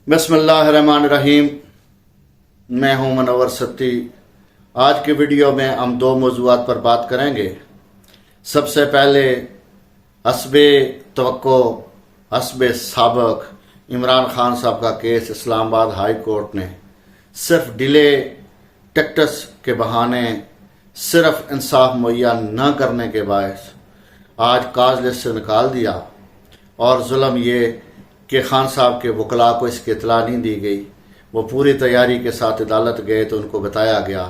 بسم اللہ الرحمن الرحیم۔ میں ہوں منور ستی۔ آج کی ویڈیو میں ہم دو موضوعات پر بات کریں گے۔ سب سے پہلے حسب توقع حسب سابق عمران خان صاحب کا کیس اسلام آباد ہائی کورٹ نے صرف ڈیلے ٹیکٹس کے بہانے صرف انصاف مہیا نہ کرنے کے باعث آج کاز لسٹ سے نکال دیا، اور ظلم یہ کہ خان صاحب کے وکلاء کو اس کی اطلاع نہیں دی گئی۔ وہ پوری تیاری کے ساتھ عدالت گئے تو ان کو بتایا گیا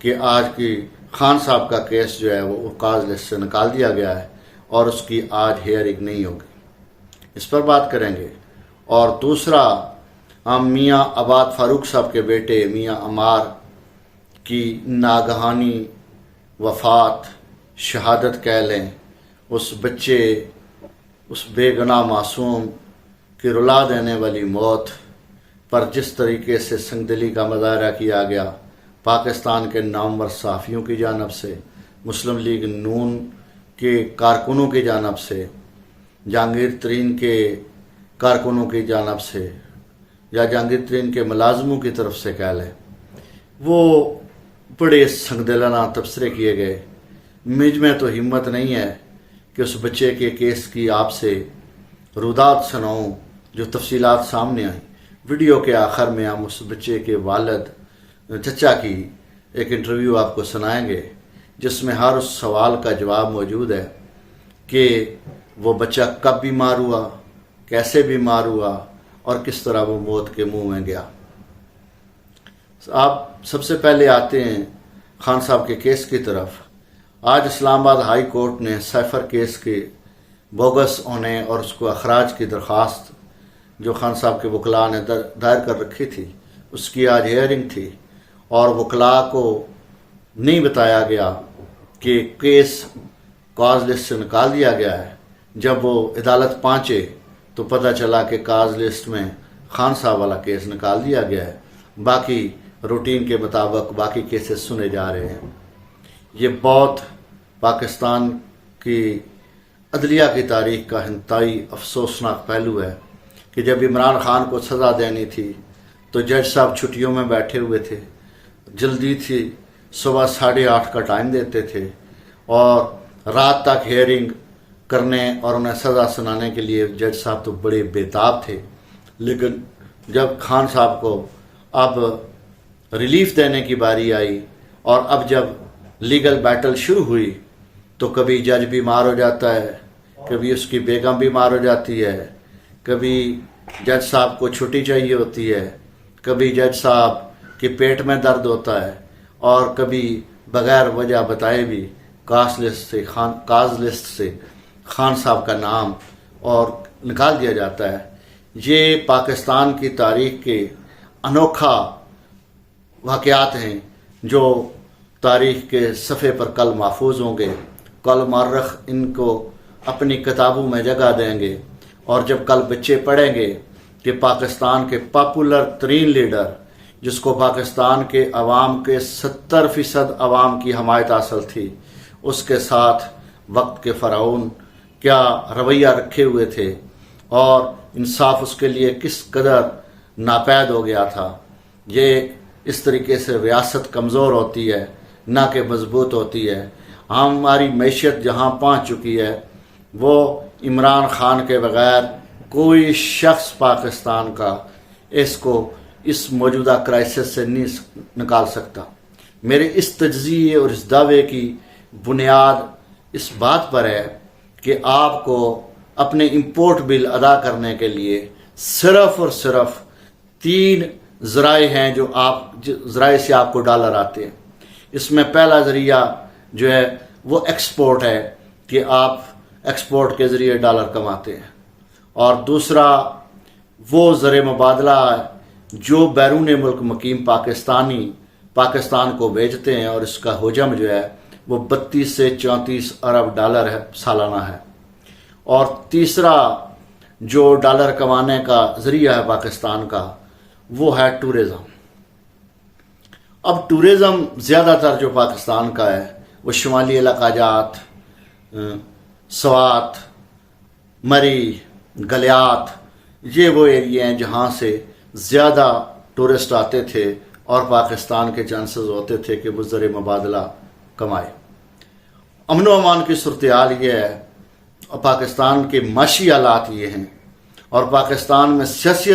کہ آج کی خان صاحب کا کیس جو ہے وہ کاز لسٹ سے نکال دیا گیا ہے اور اس کی آج ہیئرنگ نہیں ہوگی۔ اس پر بات کریں گے۔ اور دوسرا، ہم میاں عباد فاروق صاحب کے بیٹے میاں عمار کی ناگہانی وفات، شہادت کہہ لیں، اس بچے، اس بے گناہ معصوم کی رلا دینے والی موت پر جس طریقے سے سنگدلی کا مظاہرہ کیا گیا پاکستان کے نامور صحافیوں کی جانب سے، مسلم لیگ نون کے کارکنوں کی جانب سے، جہانگیر ترین کے کارکنوں کی جانب سے، یا جہانگیر ترین کے ملازموں کی طرف سے کہہ لیں، وہ بڑے سنگدلانہ تبصرے کیے گئے۔ مجھ میں تو ہمت نہیں ہے کہ اس بچے کے کیس کی آپ سے رودات سناؤں جو تفصیلات سامنے آئیں۔ ویڈیو کے آخر میں ہم اس بچے کے والد چچا کی ایک انٹرویو آپ کو سنائیں گے، جس میں ہر اس سوال کا جواب موجود ہے کہ وہ بچہ کب بیمار ہوا، کیسے بیمار ہوا اور کس طرح وہ موت کے منہ میں گیا۔ آپ سب سے پہلے آتے ہیں خان صاحب کے کیس کی طرف۔ آج اسلام آباد ہائی کورٹ نے سائفر کیس کے بوگس ہونے اور اس کو اخراج کی درخواست جو خان صاحب کے وکلاء نے دائر کر رکھی تھی، اس کی آج ہیئرنگ تھی، اور وکلاء کو نہیں بتایا گیا کہ کیس کاز لسٹ سے نکال دیا گیا ہے۔ جب وہ عدالت پہنچے تو پتہ چلا کہ کاز لسٹ میں خان صاحب والا کیس نکال دیا گیا ہے، باقی روٹین کے مطابق باقی کیسز سنے جا رہے ہیں۔ یہ بہت پاکستان کی عدلیہ کی تاریخ کا انتہائی افسوسناک پہلو ہے کہ جب عمران خان کو سزا دینی تھی تو جج صاحب چھٹیوں میں بیٹھے ہوئے تھے، جلدی تھی، صبح 8:30 کا ٹائم دیتے تھے اور رات تک ہیئرنگ کرنے اور انہیں سزا سنانے کے لیے جج صاحب تو بڑے بےتاب تھے۔ لیکن جب خان صاحب کو اب ریلیف دینے کی باری آئی اور اب جب لیگل بیٹل شروع ہوئی تو کبھی جج بیمار ہو جاتا ہے، کبھی اس کی بیگم بیمار ہو جاتی ہے، کبھی جج صاحب کو چھٹی چاہیے ہوتی ہے، کبھی جج صاحب کے پیٹ میں درد ہوتا ہے، اور کبھی بغیر وجہ بتائے بھی کاز لسٹ سے خان صاحب کا نام اور نکال دیا جاتا ہے۔ یہ پاکستان کی تاریخ کے انوکھا واقعات ہیں جو تاریخ کے صفحے پر کل محفوظ ہوں گے۔ کل مورخ ان کو اپنی کتابوں میں جگہ دیں گے، اور جب کل بچے پڑھیں گے کہ پاکستان کے پاپولر ترین لیڈر، جس کو پاکستان کے عوام کے 70% عوام کی حمایت حاصل تھی، اس کے ساتھ وقت کے فرعون کیا رویہ رکھے ہوئے تھے اور انصاف اس کے لیے کس قدر ناپید ہو گیا تھا۔ یہ اس طریقے سے ریاست کمزور ہوتی ہے نہ کہ مضبوط ہوتی ہے۔ ہماری معیشت جہاں پہنچ چکی ہے وہ عمران خان کے بغیر کوئی شخص پاکستان کا اس موجودہ کرائسس سے نہیں نکال سکتا۔ میرے اس تجزیے اور اس دعوے کی بنیاد اس بات پر ہے کہ آپ کو اپنے امپورٹ بل ادا کرنے کے لیے صرف اور صرف 3 ذرائع ہیں جو ذرائع سے آپ کو ڈالر آتے ہیں۔ اس میں پہلا ذریعہ جو ہے وہ ایکسپورٹ ہے کہ آپ ایکسپورٹ کے ذریعے ڈالر کماتے ہیں، اور دوسرا وہ زر مبادلہ جو بیرون ملک مقیم پاکستان کو بیچتے ہیں، اور اس کا حجم جو ہے وہ 32 سے 34 ارب ڈالر ہے سالانہ ہے۔ اور تیسرا جو ڈالر کمانے کا ذریعہ ہے پاکستان کا وہ ہے ٹورزم۔ اب ٹورزم زیادہ تر جو پاکستان کا ہے وہ شمالی علاقہ جات، سوات، مری، گلیات، یہ وہ ایریا ہیں جہاں سے زیادہ ٹورسٹ آتے تھے اور پاکستان کے چانسز ہوتے تھے کہ وہ زر مبادلہ کمائے۔ امن و امان کی صورتحال یہ ہے، اور پاکستان کے معاشی حالات یہ ہیں، اور پاکستان میں سیاسی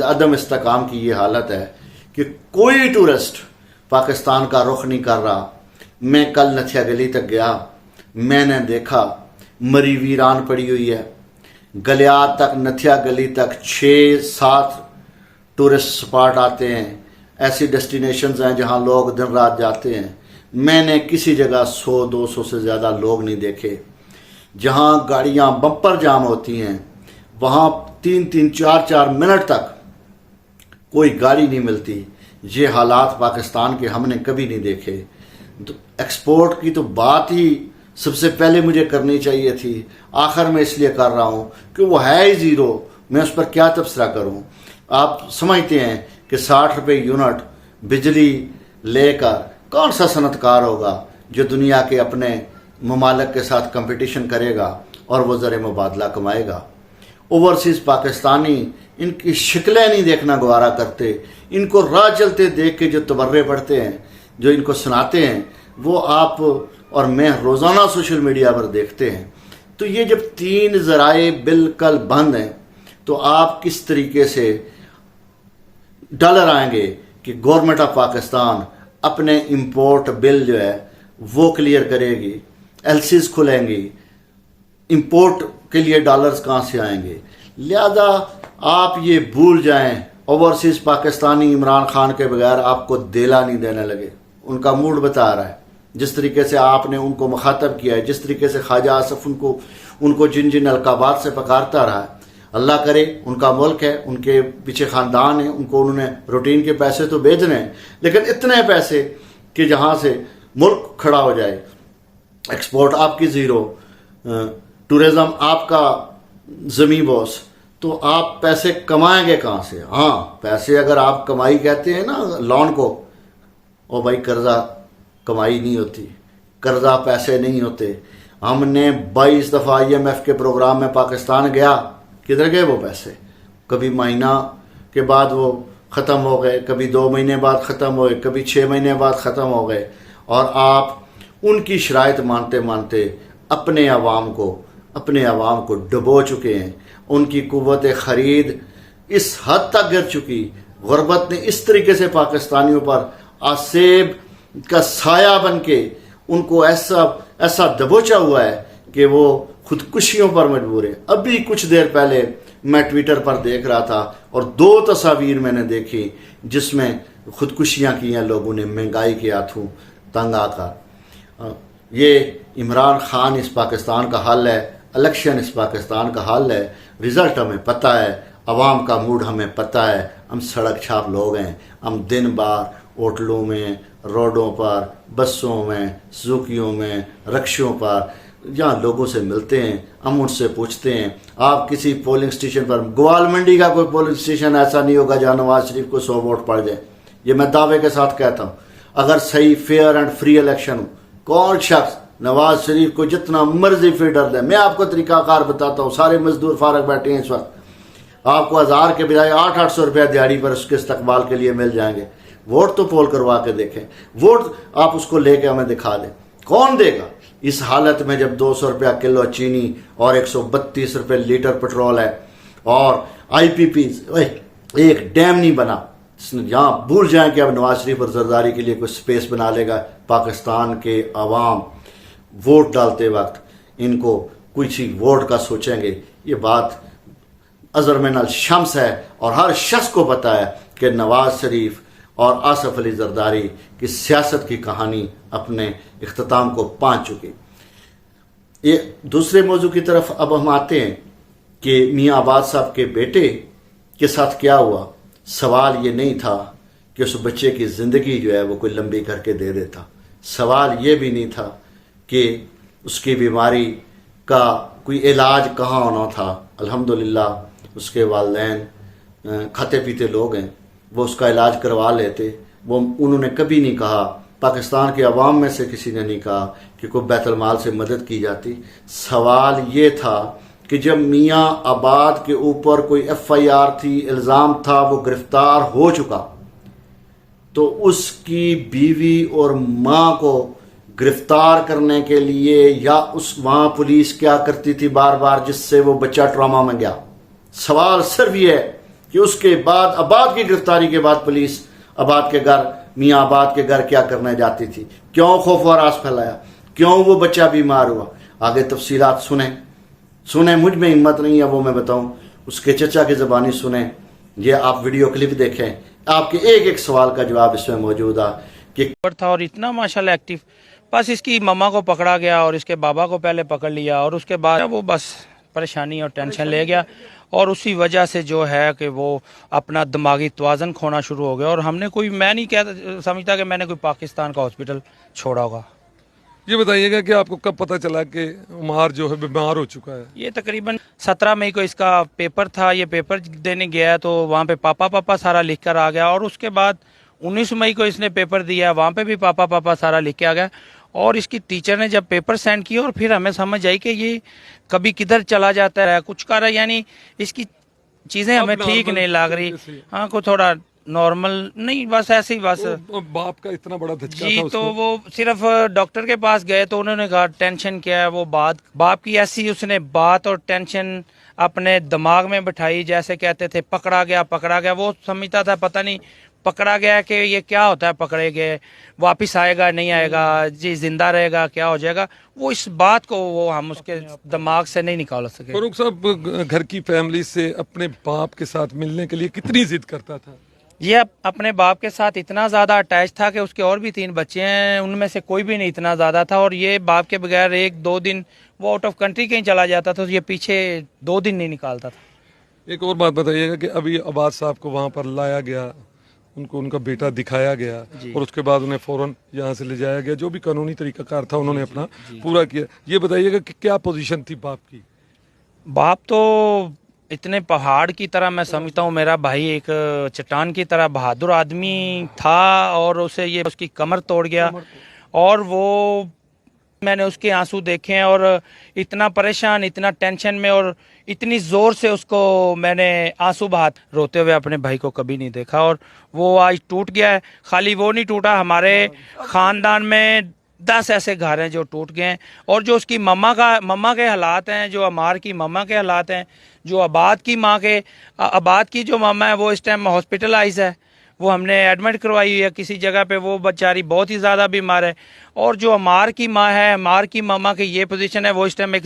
عدم استحکام کی یہ حالت ہے کہ کوئی ٹورسٹ پاکستان کا رخ نہیں کر رہا۔ میں کل نتھیا گلی تک گیا، میں نے دیکھا مری ویران پڑی ہوئی ہے، گلیات تک، نتھیا گلی تک 6-7 ٹورسٹ سپاٹ آتے ہیں، ایسی ڈیسٹینیشنز ہیں جہاں لوگ دن رات جاتے ہیں۔ میں نے کسی جگہ 100-200 سے زیادہ لوگ نہیں دیکھے۔ جہاں گاڑیاں بمپر جام ہوتی ہیں وہاں 3-3 4-4 منٹ تک کوئی گاڑی نہیں ملتی۔ یہ حالات پاکستان کے ہم نے کبھی نہیں دیکھے۔ تو ایکسپورٹ کی تو بات ہی سب سے پہلے مجھے کرنی چاہیے تھی، آخر میں اس لیے کر رہا ہوں کہ وہ ہے ہی زیرو، میں اس پر کیا تبصرہ کروں۔ آپ سمجھتے ہیں کہ 60 روپے یونٹ بجلی لے کر کون سا صنعت کار ہوگا جو دنیا کے اپنے ممالک کے ساتھ کمپٹیشن کرے گا اور وہ زر مبادلہ کمائے گا۔ اوورسیز پاکستانی ان کی شکلیں نہیں دیکھنا گوارا کرتے، ان کو راہ چلتے دیکھ کے جو تبرے پڑتے ہیں، جو ان کو سناتے ہیں، وہ آپ اور میں روزانہ سوشل میڈیا پر دیکھتے ہیں۔ تو یہ جب 3 ذرائع بالکل بند ہیں تو آپ کس طریقے سے ڈالر آئیں گے کہ گورنمنٹ آف پاکستان اپنے امپورٹ بل جو ہے وہ کلیئر کرے گی، ایل سیز کھلیں گی، امپورٹ کے لیے ڈالرز کہاں سے آئیں گے؟ لہذا آپ یہ بھول جائیں، اوورسیز پاکستانی عمران خان کے بغیر آپ کو دیلا نہیں دینے لگے۔ ان کا موڈ بتا رہا ہے، جس طریقے سے آپ نے ان کو مخاطب کیا ہے، جس طریقے سے خواجہ آصف ان کو جن القابات سے پکارتا رہا ہے۔ اللہ کرے، ان کا ملک ہے، ان کے پیچھے خاندان ہے، ان کو انہوں نے روٹین کے پیسے تو بھیجنے ہیں، لیکن اتنے پیسے کہ جہاں سے ملک کھڑا ہو جائے۔ ایکسپورٹ آپ کی زیرو، ٹورزم آپ کا زمین بوس، تو آپ پیسے کمائیں گے کہاں سے؟ ہاں، پیسے اگر آپ کمائی کہتے ہیں نا لون کو، او بھائی قرضہ کمائی نہیں ہوتی، قرضہ پیسے نہیں ہوتے۔ ہم نے 22 دفعہ IMF کے پروگرام میں پاکستان گیا، کدھر گئے وہ پیسے؟ کبھی مہینہ کے بعد وہ ختم ہو گئے، کبھی 2 مہینے بعد ختم ہوئے، کبھی 6 مہینے بعد ختم ہو گئے، اور آپ ان کی شرائط مانتے مانتے اپنے عوام کو ڈبو چکے ہیں۔ ان کی قوت خرید اس حد تک گر چکی، غربت نے اس طریقے سے پاکستانیوں پر آسیب کا سایہ بن کے ان کو ایسا دبوچا ہوا ہے کہ وہ خودکشیوں پر مجبور ہے۔ ابھی کچھ دیر پہلے میں ٹویٹر پر دیکھ رہا تھا اور 2 تصاویر میں نے دیکھی جس میں خودکشیاں کی ہیں لوگوں نے مہنگائی کے ہاتھوں تنگ آ کر۔ یہ عمران خان اس پاکستان کا حل ہے، الیکشن اس پاکستان کا حل ہے، رزلٹ ہمیں پتہ ہے، عوام کا موڈ ہمیں پتہ ہے۔ ہم سڑک چھاپ لوگ ہیں، ہم دن بار ہوٹلوں میں، روڈوں پر، بسوں میں، سوزوکیوں میں، رکشوں پر جہاں لوگوں سے ملتے ہیں، ہم ان سے پوچھتے ہیں۔ آپ کسی پولنگ سٹیشن پر، گوال منڈی کا کوئی پولنگ سٹیشن ایسا نہیں ہوگا جہاں نواز شریف کو 100 ووٹ پڑ جائے، یہ میں دعوے کے ساتھ کہتا ہوں۔ اگر صحیح فیئر اینڈ فری الیکشن ہو، کون شخص نواز شریف کو جتنا مرضی فیڈر دے، میں آپ کو طریقہ کار بتاتا ہوں، سارے مزدور فارغ بیٹھے ہیں اس وقت، آپ کو 1000 کے بجائے 800 روپیہ دیہڑی پر اس کے استقبال کے لیے مل جائیں گے۔ ووٹ تو پول کروا کے دیکھیں، ووٹ آپ اس کو لے کے ہمیں دکھا دیں، کون دے گا؟ اس حالت میں جب 200 روپیہ کلو چینی اور 132 روپے لیٹر پٹرول ہے، اور IPP ایک ڈیم نہیں بنا، یہاں بھول جائیں کہ اب نواز شریف اور زرداری کے لیے کوئی سپیس بنا لے گا۔ پاکستان کے عوام ووٹ ڈالتے وقت ان کو کچھ ہی ووٹ کا سوچیں گے، یہ بات ازر من الشمس ہے، اور ہر شخص کو پتا ہے کہ نواز شریف اور آصف علی زرداری کی سیاست کی کہانی اپنے اختتام کو پہنچ چکی۔ یہ دوسرے موضوع کی طرف اب ہم آتے ہیں کہ میاں عباد صاحب کے بیٹے کے ساتھ کیا ہوا۔ سوال یہ نہیں تھا کہ اس بچے کی زندگی جو ہے وہ کوئی لمبی کر کے دے دیتا، سوال یہ بھی نہیں تھا کہ اس کی بیماری کا کوئی علاج کہاں ہونا تھا۔ الحمدللہ اس کے والدین کھاتے پیتے لوگ ہیں، وہ اس کا علاج کروا لیتے۔ انہوں نے کبھی نہیں کہا، پاکستان کے عوام میں سے کسی نے نہیں کہا کہ کوئی بیت المال سے مدد کی جاتی۔ سوال یہ تھا کہ جب میاں آباد کے اوپر کوئی FIR تھی، الزام تھا، وہ گرفتار ہو چکا، تو اس کی بیوی اور ماں کو گرفتار کرنے کے لیے یا وہاں پولیس کیا کرتی تھی بار بار، جس سے وہ بچہ ٹراما میں گیا. سوال صرف یہ ہے کہ اس کے بعد آباد کی گرفتاری کے بعد پولیس آباد کے گھر، میاں آباد کے گھر کیا کرنے جاتی تھی؟ کیوں خوف و ہراس پھیلایا؟ کیوں وہ بچہ بیمار ہوا؟ آگے تفصیلات سنیں، مجھ میں ہمت نہیں ہے وہ میں بتاؤں، اس کے چچا کی زبانی سنیں. یہ آپ ویڈیو کلپ دیکھیں، آپ کے ایک ایک سوال کا جواب اس میں موجود ہے کہ تھا اور اتنا ماشاءاللہ ایکٹیو. بس اس کی مما کو پکڑا گیا اور اس کے بابا کو پہلے پکڑ لیا اور اس کے بعد وہ بس پریشانی اور ٹینشن لے گیا اور اسی وجہ سے جو ہے کہ وہ اپنا دماغی توازن کھونا شروع ہو گیا. اور ہم نے میں نہیں سمجھتا کہ میں نے کوئی پاکستان کا ہاسپٹل چھوڑا ہوگا. یہ بتائیے گا کہ آپ کو کب پتہ چلا کہ عمار جو ہے بیمار ہو چکا ہے؟ یہ تقریباً 17 مئی کو اس کا پیپر تھا. یہ پیپر دینے گیا تو وہاں پہ پاپا سارا لکھ کر آ گیا اور اس کے بعد 19 مئی کو اس نے پیپر دیا، وہاں پہ بھی پاپا سارا لکھ کے آ گیا. اور اس کی ٹیچر نے جب پیپر سینڈ کیا اور پھر ہمیں سمجھ آئی کہ یہ کبھی کدھر چلا جاتا ہے، کچھ کر رہا ہے، یعنی اس کی چیزیں ہمیں ٹھیک نہیں لگ رہی. ہاں کوئی تھوڑا نارمل نہیں، بس ایسے ہی بس. باپ کا اتنا بڑا دھچکا جی تھا اس تو کو. وہ صرف ڈاکٹر کے پاس گئے تو انہوں نے کہا ٹینشن کیا ہے. وہ باپ کی ایسی اس نے بات اور ٹینشن اپنے دماغ میں بٹھائی، جیسے کہتے تھے پکڑا گیا. وہ سمجھتا تھا پتہ نہیں پکڑا گیا کہ یہ کیا ہوتا ہے، پکڑے گئے واپس آئے گا نہیں آئے گا، جی زندہ رہے گا کیا ہو جائے گا. وہ اس بات کو ہم اس کے دماغ سے نہیں نکال سکے. فاروق صاحب گھر کی فیملی سے اپنے باپ کے ساتھ ملنے کے لیے کتنی ضد کرتا تھا؟ یہ اپنے باپ کے ساتھ اتنا زیادہ اٹیچ تھا کہ اس کے اور بھی 3 بچے ہیں، ان میں سے کوئی بھی نہیں اتنا زیادہ تھا. اور یہ باپ کے بغیر 1-2 دن وہ آؤٹ آف کنٹری کہیں چلا جاتا تھا، یہ پیچھے 2 دن نہیں نکالتا تھا. ایک اور بات بتائیے گا کہ ابھی عباد صاحب کو وہاں پر لایا گیا، ان کو ان کا بیٹا دکھایا گیا اور اس کے بعد انہیں فوراً یہاں سے لے جایا گیا، جو بھی قانونی طریقہ کار تھا انہوں نے اپنا پورا کیا. یہ بتائیے گا کہ کیا پوزیشن تھی باپ کی؟ باپ تو اتنے پہاڑ کی طرح میں سمجھتا ہوں، میرا بھائی ایک چٹان کی طرح بہادر آدمی تھا اور اسے یہ اس کی کمر توڑ گیا. اور وہ میں نے اس کے آنسو دیکھے ہیں اور اتنا پریشان، اتنا ٹینشن میں اور اتنی زور سے اس کو میں نے آنسو بہاتے روتے ہوئے اپنے بھائی کو کبھی نہیں دیکھا. اور وہ آج ٹوٹ گیا ہے. خالی وہ نہیں ٹوٹا، ہمارے خاندان میں 10 ایسے گھر ہیں جو ٹوٹ گئے ہیں. اور جو اس کی مما کے حالات ہیں، جو عمار کی مما کے حالات ہیں، جو آباد کی جو ماما ہے وہ اس ٹائم ہاسپٹلائز ہے، وہ ہم نے ایڈمٹ کروائی ہوئی ہے کسی جگہ پہ، وہ بیچاری بہت ہی زیادہ بیمار ہے. اور جو عمار کی ماں ہے، عمار کی ماما کی یہ پوزیشن ہے، وہ اس ٹائم ایک